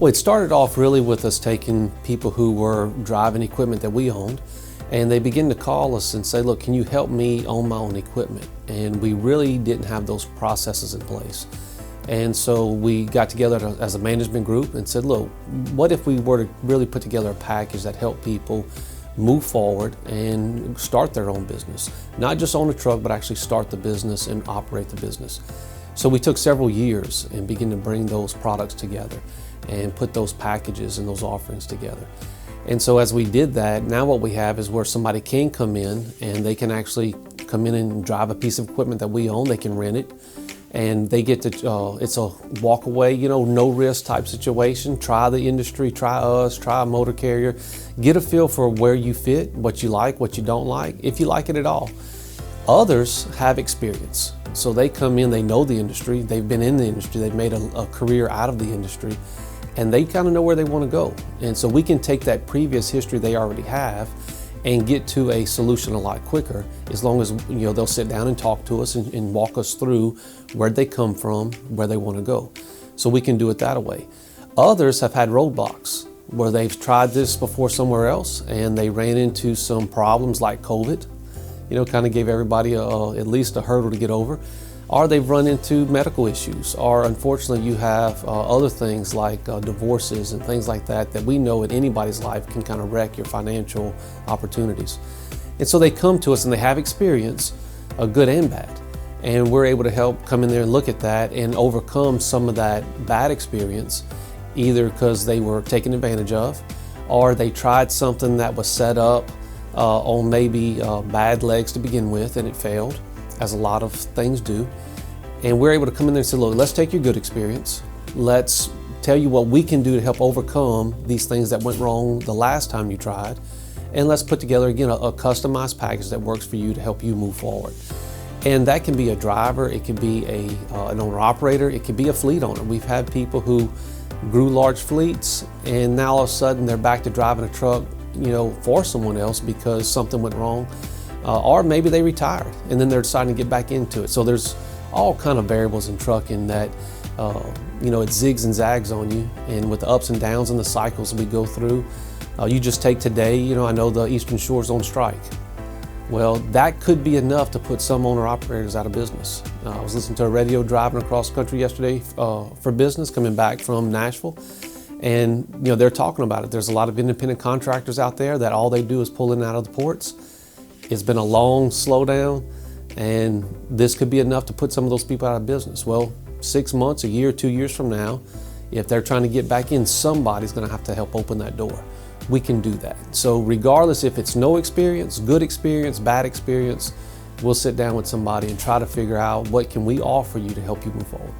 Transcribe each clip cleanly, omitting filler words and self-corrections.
Well, it started off really with us taking people who were driving equipment that we owned, and they began to call us and say, look, can you help me own my own equipment? And we really didn't have those processes in place. And so we got together as a management group and said, look, what if we were to really put together a package that helped people move forward and start their own business? Not just own a truck, but actually start the business and operate the business. So we took several years and began to bring those products together and put those packages and those offerings together. And so as we did that, now what we have is where somebody can come in and they can actually come in and drive a piece of equipment that we own. They can rent it and they get to, it's a walk away, no risk type situation. Try the industry, try us, try a motor carrier, get a feel for where you fit, what you like, what you don't like, if you like it at all. Others have experience. So they come in, they know the industry, they've been in the industry, they've made a career out of the industry, and they kind of know where they want to go. And so we can take that previous history they already have and get to a solution a lot quicker, as long as they'll sit down and talk to us and walk us through where they come from, where they want to go. So we can do it that way. Others have had roadblocks where they've tried this before somewhere else and they ran into some problems like COVID, kind of gave everybody at least a hurdle to get over. Or they've run into medical issues, or unfortunately you have other things like divorces and things like that we know in anybody's life can kind of wreck your financial opportunities. And so they come to us and they have experience, good and bad. And we're able to help come in there and look at that and overcome some of that bad experience, either because they were taken advantage of, or they tried something that was set up on maybe bad legs to begin with and it failed, as a lot of things do. And we're able to come in there and say, look, let's take your good experience. Let's tell you what we can do to help overcome these things that went wrong the last time you tried. And let's put together, again, a customized package that works for you to help you move forward. And that can be a driver, it can be an owner-operator, it can be a fleet owner. We've had people who grew large fleets and now all of a sudden they're back to driving a truck, for someone else because something went wrong. Or maybe they retired and then they're deciding to get back into it. So there's all kind of variables in trucking that, it zigs and zags on you. And with the ups and downs and the cycles we go through, you just take today, I know the Eastern Shore's on strike. Well, that could be enough to put some owner-operators out of business. I was listening to a radio driving across the country yesterday for business, coming back from Nashville. And, they're talking about it. There's a lot of independent contractors out there that all they do is pull in and out of the ports. It's been a long slowdown, and this could be enough to put some of those people out of business. Well, 6 months, a year, 2 years from now, if they're trying to get back in, somebody's going to have to help open that door. We can do that. So regardless if it's no experience, good experience, bad experience, we'll sit down with somebody and try to figure out what can we offer you to help you move forward.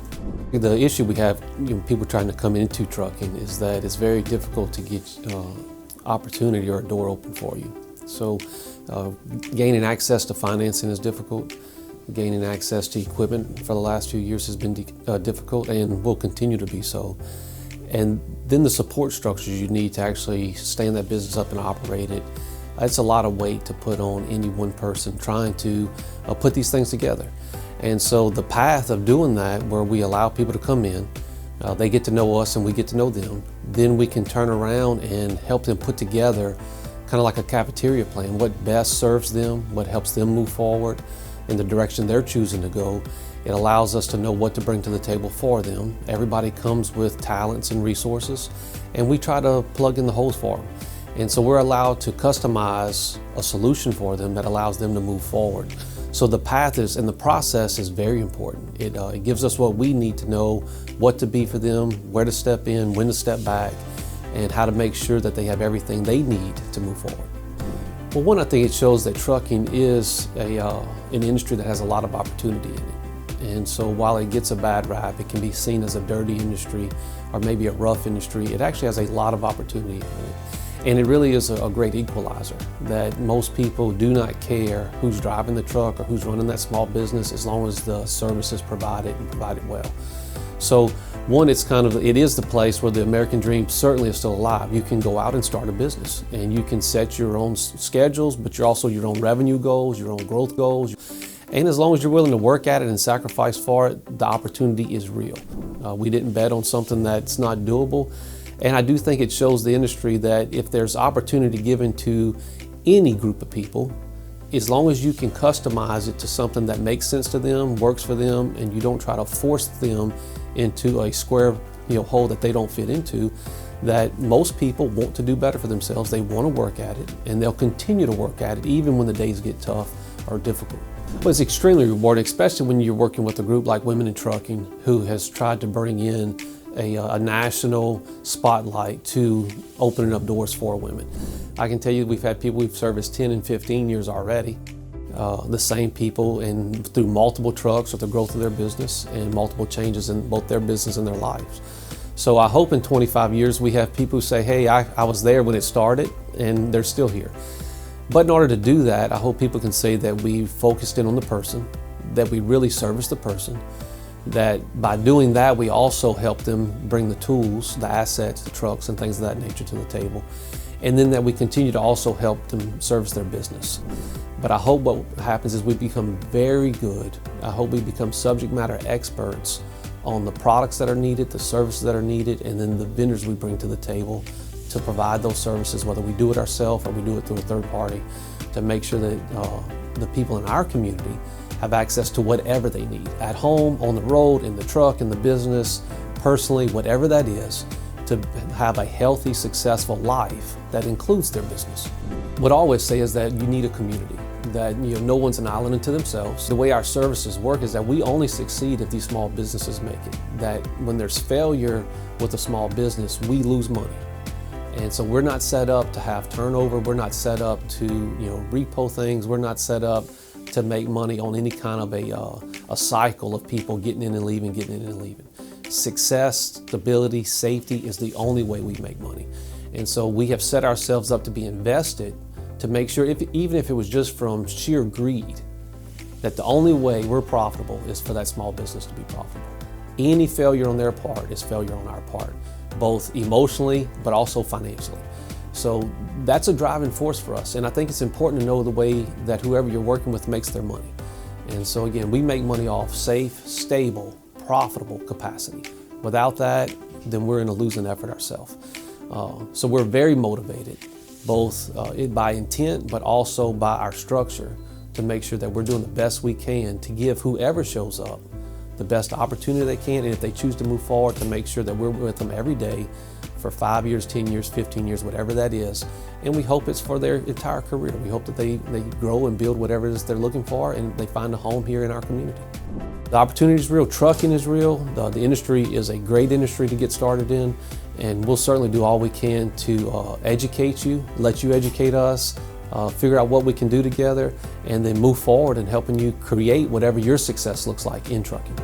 The issue we have, people trying to come into trucking, is that it's very difficult to get opportunity or a door open for you. So gaining access to financing is difficult. Gaining access to equipment for the last few years has been difficult and will continue to be so. And then the support structures you need to actually stand that business up and operate it, it's a lot of weight to put on any one person trying to put these things together. And so the path of doing that, where we allow people to come in, they get to know us and we get to know them, then we can turn around and help them put together kind of like a cafeteria plan, what best serves them, what helps them move forward in the direction they're choosing to go. It allows us to know what to bring to the table for them. Everybody comes with talents and resources, and we try to plug in the holes for them. And so we're allowed to customize a solution for them that allows them to move forward. So the path is, and the process is very important. It gives us what we need to know, what to be for them, where to step in, when to step back, and how to make sure that they have everything they need to move forward. Well, one, I think it shows that trucking is an industry that has a lot of opportunity in it. And so while it gets a bad rap, it can be seen as a dirty industry or maybe a rough industry, it actually has a lot of opportunity in it. And it really is a great equalizer, that most people do not care who's driving the truck or who's running that small business, as long as the service is provided and provided well. So one, it is the place where the American dream certainly is still alive. You can go out and start a business and you can set your own schedules, but you're also your own revenue goals, your own growth goals. And as long as you're willing to work at it and sacrifice for it, the opportunity is real. We didn't bet on something that's not doable. And I do think it shows the industry that if there's opportunity given to any group of people, as long as you can customize it to something that makes sense to them, works for them, and you don't try to force them into a square hole that they don't fit into, that most people want to do better for themselves. They want to work at it, and they'll continue to work at it even when the days get tough or difficult. But it's extremely rewarding, especially when you're working with a group like Women in Trucking, who has tried to bring in a national spotlight to opening up doors for women. I can tell you we've had people we've serviced 10 and 15 years already. The same people, and through multiple trucks with the growth of their business and multiple changes in both their business and their lives. So I hope in 25 years we have people who say, hey, I was there when it started, and they're still here. But in order to do that, I hope people can say that we focused in on the person, that we really service the person, that by doing that we also help them bring the tools, the assets, the trucks and things of that nature to the table, and then that we continue to also help them service their business. But I hope what happens is we become very good. I hope we become subject matter experts on the products that are needed, the services that are needed, and then the vendors we bring to the table to provide those services, whether we do it ourselves or we do it through a third party, to make sure that the people in our community have access to whatever they need, at home, on the road, in the truck, in the business, personally, whatever that is, to have a healthy, successful life that includes their business. What I always say is that you need a community, that no one's an island unto themselves. The way our services work is that we only succeed if these small businesses make it. That when there's failure with a small business, we lose money. And so we're not set up to have turnover. We're not set up to repo things. We're not set up to make money on any kind of a cycle of people getting in and leaving, getting in and leaving. Success, stability, safety is the only way we make money. And so we have set ourselves up to be invested to make sure, even if it was just from sheer greed, that the only way we're profitable is for that small business to be profitable. Any failure on their part is failure on our part, both emotionally but also financially. So that's a driving force for us, and I think it's important to know the way that whoever you're working with makes their money. And so again, we make money off safe, stable, profitable capacity. Without that, then we're in a losing effort ourselves. So we're very motivated, both by intent but also by our structure, to make sure that we're doing the best we can to give whoever shows up the best opportunity they can, and if they choose to move forward, to make sure that we're with them every day for 5 years, 10 years, 15 years, whatever that is. And we hope it's for their entire career. We hope that they grow and build whatever it is they're looking for, and they find a home here in our community. The opportunity is real, trucking is real, the industry is a great industry to get started in, and we'll certainly do all we can to educate you, let you educate us, figure out what we can do together, and then move forward in helping you create whatever your success looks like in trucking.